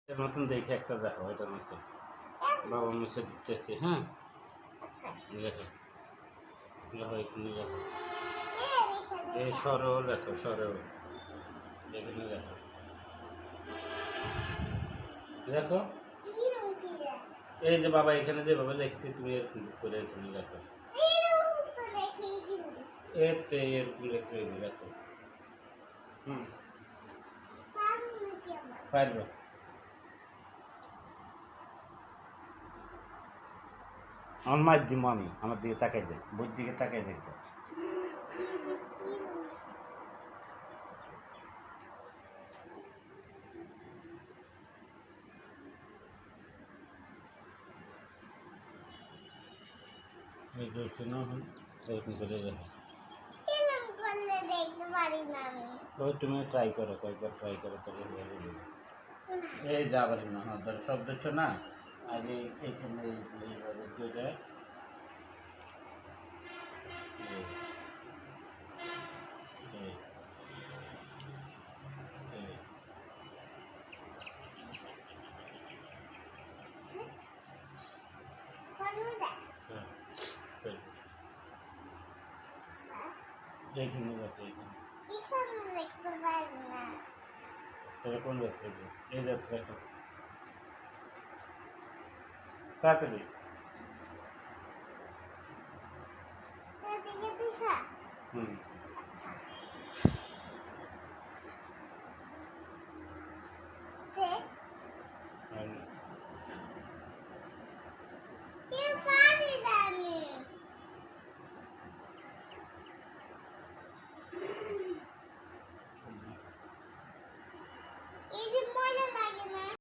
এর মতন দেখে একটা দেখো, এটার মতন বাবা মুছে দিতেছি। হ্যাঁ, আচ্ছা দেখো দেখো, এখানে দেখো, এই সরও দেখো, সরও এখানে দেখো, দেখো এই যে বাবা এখানে যেভাবে লিখছি তুমি এরকম করে এখানে দেখো, এরকম লিখে দেখো। হুম, পারবো। আমার মায়ের দিব আমি, আমার দিকে তাকাই দেখ, বইয়ের দিকে তাকাই দেখবো। এই দেখছি না, এরকম করে দেখো। ওই তুমি ট্রাই করো, কয়েকবার ট্রাই করো, তবে হয়ে যাবে। এই যাবার না, হ্যাঁ ধরো সব দেখছো না, আগে এইখানে এইভাবে করে এইখানে দেখো, এইখানে তবে কোন যাত্রা, এই যাত্রা তাড়াতাড়ি। হুম।